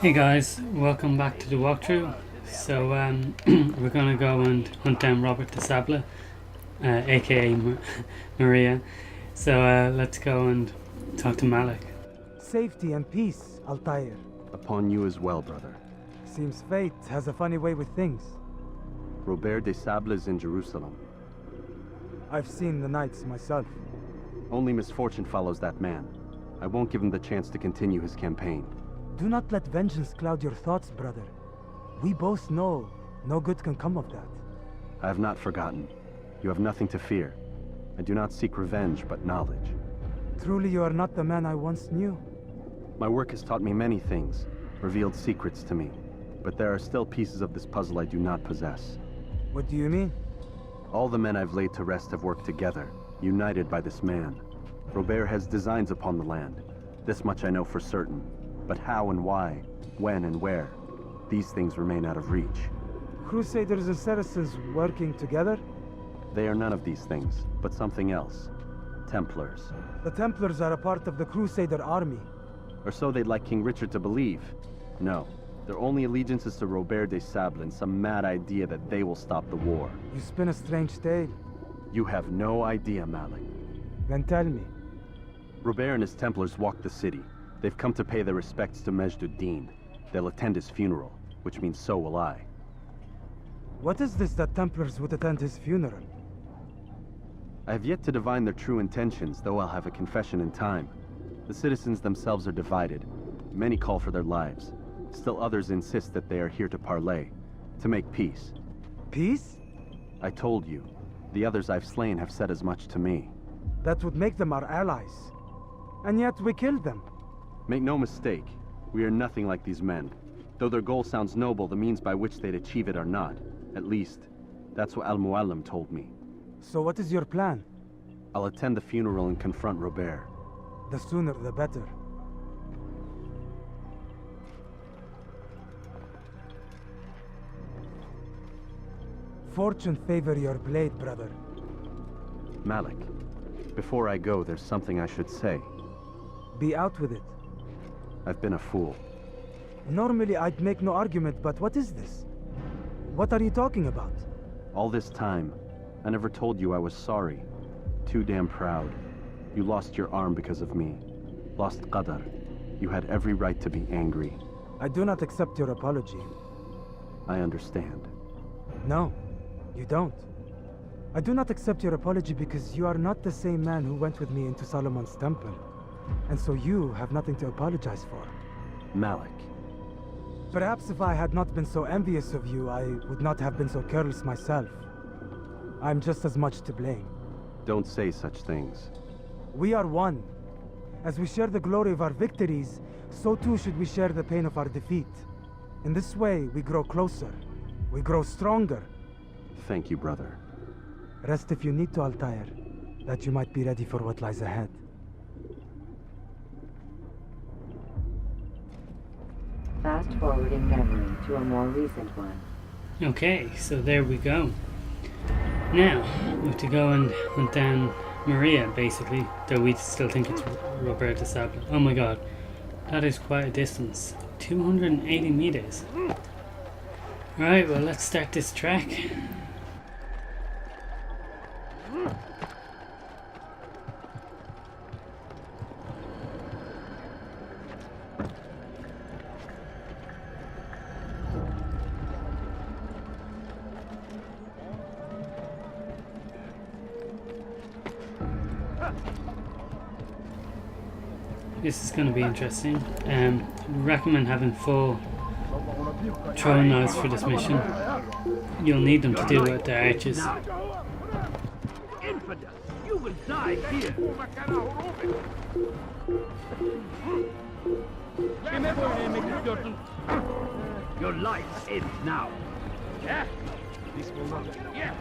Hey guys, welcome back to the walkthrough. So we're gonna go and hunt down Robert the Sable, aka Maria. So let's go and talk to Malik. Safety and peace, Altaïr. Upon you as well, brother. Seems fate has a funny way with things. Robert de Sable is in Jerusalem. I've seen the knights myself. Only misfortune follows that man. I won't give him the chance to continue his campaign. Do not let vengeance cloud your thoughts, brother. We both know no good can come of that. I have not forgotten. You have nothing to fear. I do not seek revenge, but knowledge. Truly you are not the man I once knew. My work has taught me many things, revealed secrets to me. But there are still pieces of this puzzle I do not possess. What do you mean? All the men I've laid to rest have worked together, united by this man. Robert has designs upon the land. This much I know for certain. But how and why, when and where, these things remain out of reach. Crusaders and Saracens working together? They are none of these things, but something else. Templars. The Templars are a part of the Crusader army. Or so they'd like King Richard to believe. No, their only allegiance is to Robert de Sable and some mad idea that they will stop the war. You spin a strange tale. You have no idea, Malik. Then tell me. Robert and his Templars walk the city. They've come to pay their respects to Majd-ud-Din. They'll attend his funeral, which means so will I. What is this that Templars would attend his funeral? I have yet to divine their true intentions, though I'll have a confession in time. The citizens themselves are divided. Many call for their lives. Still others insist that they are here to parley, to make peace. Peace? I told you. The others I've slain have said as much to me. That would make them our allies. And yet we killed them. Make no mistake, we are nothing like these men. Though their goal sounds noble, the means by which they'd achieve it are not. At least, that's what Mualim told me. So what is your plan? I'll attend the funeral and confront Robert. The sooner the better. Fortune favor your blade, brother. Malik, before I go, there's something I should say. Be out with it. I've been a fool. Normally I'd make no argument, but what is this? What are you talking about? All this time, I never told you I was sorry. Too damn proud. You lost your arm because of me. Lost Qadar. You had every right to be angry. I do not accept your apology. I understand. No, you don't. I do not accept your apology because you are not the same man who went with me into Solomon's temple. And so you have nothing to apologize for. Malik. Perhaps if I had not been so envious of you, I would not have been so careless myself. I'm just as much to blame. Don't say such things. We are one. As we share the glory of our victories, so too should we share the pain of our defeat. In this way, we grow closer. We grow stronger. Thank you, brother. Rest if you need to, Altaïr, that you might be ready for what lies ahead. Fast forwarding memory to a more recent one. Okay, so there we go. Now we have to go and hunt down Maria, basically. Though we still think it's Robert the Sable. Oh my god, that is quite a distance. 280 meters. Alright, well let's start this trek. This is going to be interesting. Recommend having full throwing knives for this mission. You'll need them to deal with the archers. Infidel, you will die here. Your life ends now. Yeah? This will not. Yeah.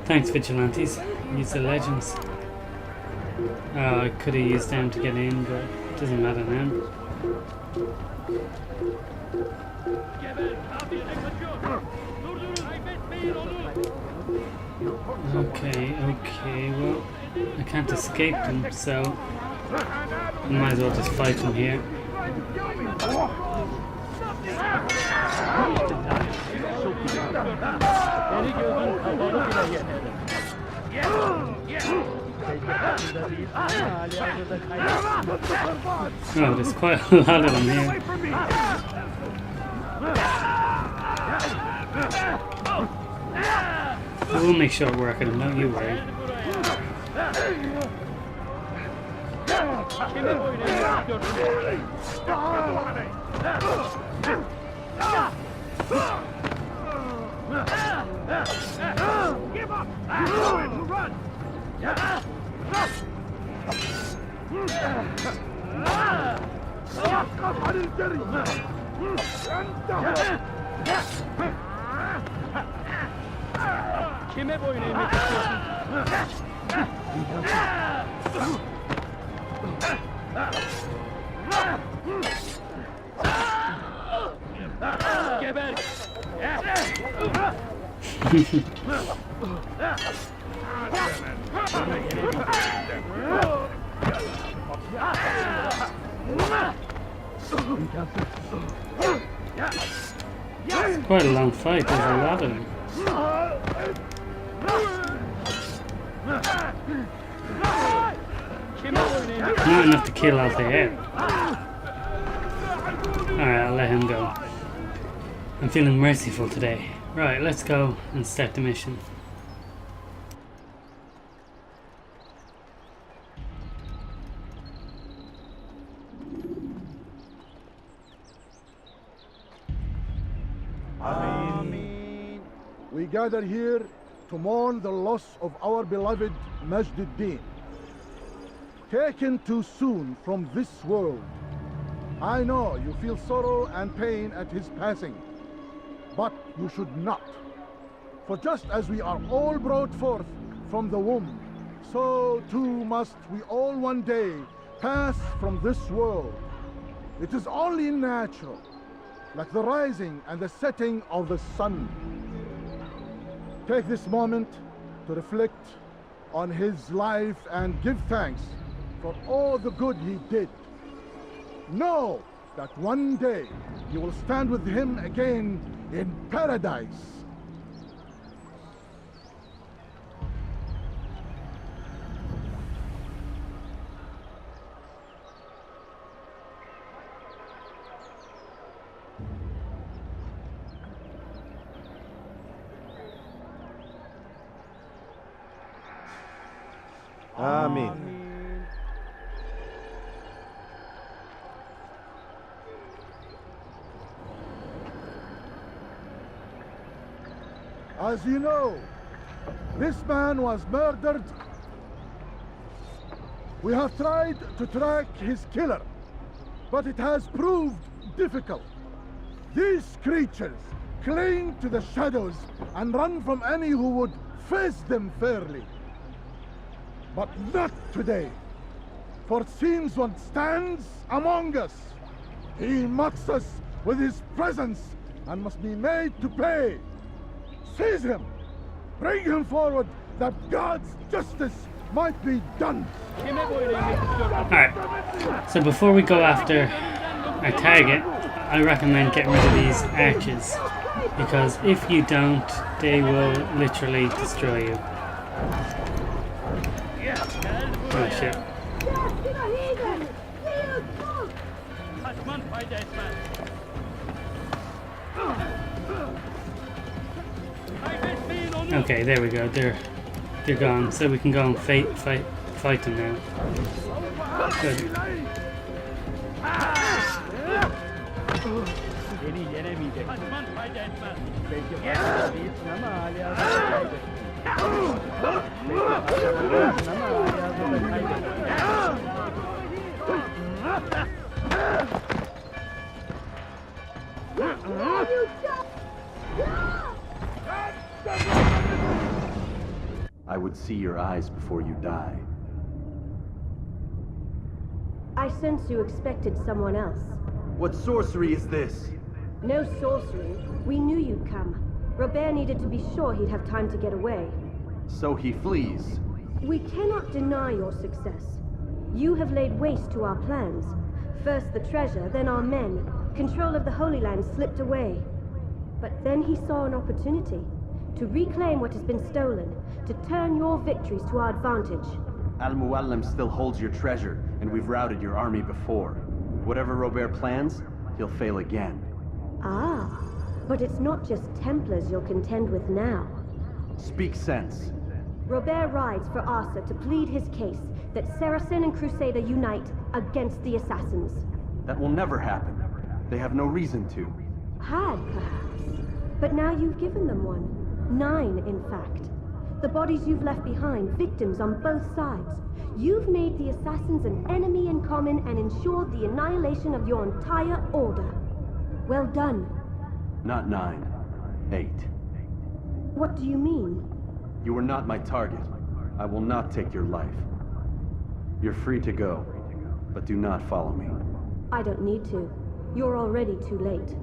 Thanks, vigilantes. Use the legends. Oh, I could have used them to get in, but it doesn't matter now. Okay, well, I can't escape them, so We might as well just fight them here. Oh, there's quite a lot of them here. We'll make short work of them, don't you worry. Give up! Run! Kime boyun eğmek istiyorsun? Geber! It's quite a long fight, there's a lot of them. Not enough to kill Altaïr. Alright, I'll let him go. I'm feeling merciful today. Right, let's go and start the mission. Ameen. We gather here to mourn the loss of our beloved Majd-ud-Din, taken too soon from this world. I know you feel sorrow and pain at his passing, but you should not. For just as we are all brought forth from the womb, so too must we all one day pass from this world. It is only natural, like the rising and the setting of the sun. Take this moment to reflect on his life and give thanks for all the good he did. Know that one day you will stand with him again in paradise. Amen. As you know, this man was murdered. We have tried to track his killer, but it has proved difficult. These creatures cling to the shadows and run from any who would face them fairly. But not today, for it seems one stands among us. He mocks us with his presence and must be made to pay. Seize him! Bring him forward that God's justice might be done! Alright, so before we go after our target, I recommend getting rid of these archers, because if you don't, they will literally destroy you. Oh shit. Okay, there we go. They're gone, so we can go and fight them now. Good. I would see your eyes before you die. I sense you expected someone else. What sorcery is this? No sorcery. We knew you'd come. Robert needed to be sure he'd have time to get away. So he flees. We cannot deny your success. You have laid waste to our plans. First the treasure, then our men. Control of the Holy Land slipped away. But then he saw an opportunity to reclaim what has been stolen, to turn your victories to our advantage. Mualim still holds your treasure, and we've routed your army before. Whatever Robert plans, he'll fail again. Ah, but it's not just Templars you'll contend with now. Speak sense. Robert rides for Arthur to plead his case that Saracen and Crusader unite against the assassins. That will never happen. They have no reason to. Had, perhaps. But now you've given them one. 9, in fact. The bodies you've left behind, victims on both sides. You've made the assassins an enemy in common and ensured the annihilation of your entire order. Well done. Not 9. 8. What do you mean? You were not my target. I will not take your life. You're free to go, but do not follow me. I don't need to. You're already too late.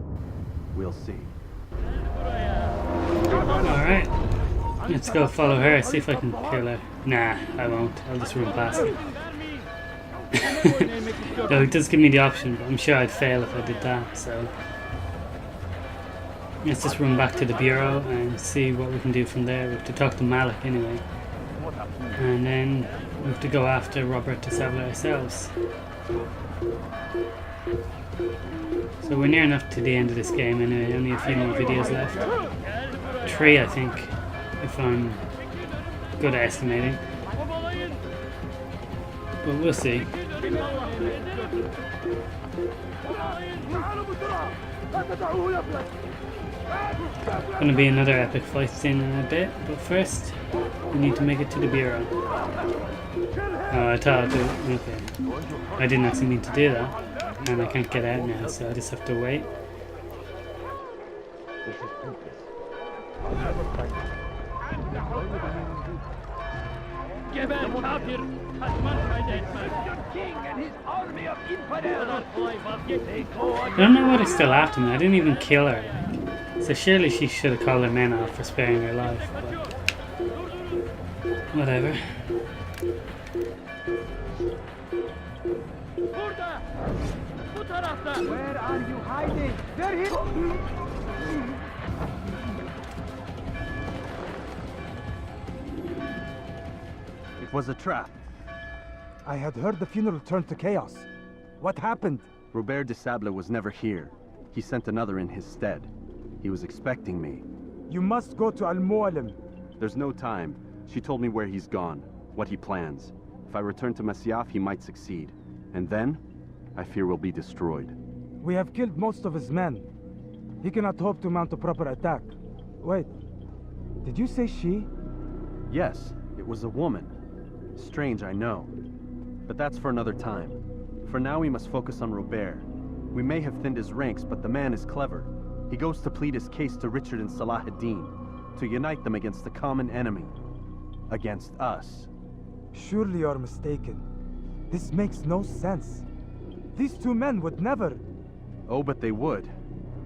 We'll see. Alright. Let's go follow her, see if I can kill her. Nah, I won't. I'll just run past her. No, it does give me the option, but I'm sure I'd fail if I did that, so... Let's just run back to the bureau and see what we can do from there. We have to talk to Malik anyway. And then we have to go after Robert the Sable ourselves. So we're near enough to the end of this game anyway, only a few more videos left. 3 I think, if I'm good at estimating. But we'll see. Gonna be another epic fight scene in a bit, but first we need to make it to the bureau. Oh, I thought I'd do it. Okay. I didn't actually mean to do that, and I can't get out now, so I just have to wait. I don't know why they're still after me. I didn't even kill her. So surely she should have called her men off for sparing her life, but whatever. Where are you hiding? They're here! It was a trap. I had heard the funeral turned to chaos. What happened? Robert de Sable was never here. He sent another in his stead. He was expecting me. You must go to Mualim. There's no time. She told me where he's gone, what he plans. If I return to Masyaf, he might succeed. And then, I fear we'll be destroyed. We have killed most of his men. He cannot hope to mount a proper attack. Wait, did you say she? Yes, it was a woman. Strange, I know. But that's for another time. For now, we must focus on Robert. We may have thinned his ranks, but the man is clever. He goes to plead his case to Richard and Salah ad-Din, to unite them against the common enemy. Against us. Surely you're mistaken. This makes no sense. These 2 men would never... Oh, but they would.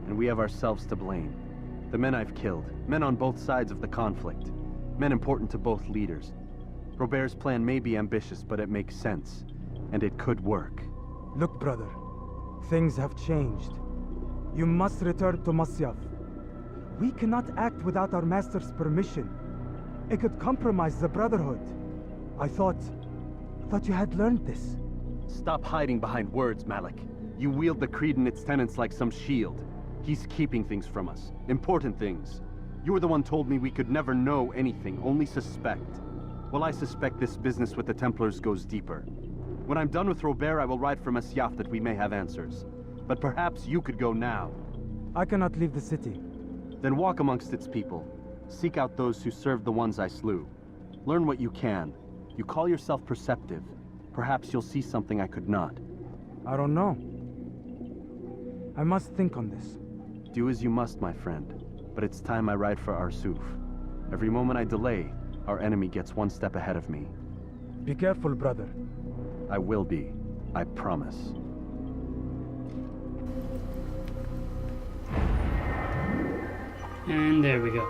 And we have ourselves to blame. The men I've killed, men on both sides of the conflict. Men important to both leaders. Robert's plan may be ambitious, but it makes sense. And it could work. Look, brother. Things have changed. You must return to Masyaf. We cannot act without our master's permission. It could compromise the Brotherhood. I thought you had learned this. Stop hiding behind words, Malik. You wield the creed and its tenets like some shield. He's keeping things from us. Important things. You were the one told me we could never know anything, only suspect. Well, I suspect this business with the Templars goes deeper. When I'm done with Robert, I will ride for Masyaf that we may have answers. But perhaps you could go now. I cannot leave the city. Then walk amongst its people. Seek out those who served the ones I slew. Learn what you can. You call yourself perceptive. Perhaps you'll see something I could not. I don't know. I must think on this. Do as you must, my friend. But it's time I ride for Arsuf. Every moment I delay, our enemy gets one step ahead of me. Be careful, brother. I will be. I promise. And there we go.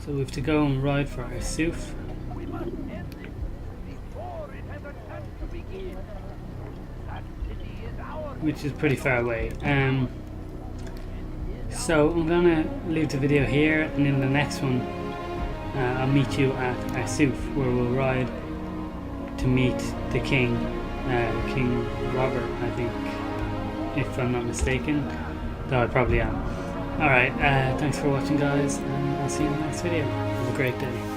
So we have to go and ride for Arsuf. which is pretty far away. So I'm gonna leave the video here, and in the next one I'll meet you at Asuf, where we'll ride to meet the king, King Robert, I think, if I'm not mistaken, though I probably am. Alright, thanks for watching guys, and I'll see you in the next video. Have a great day.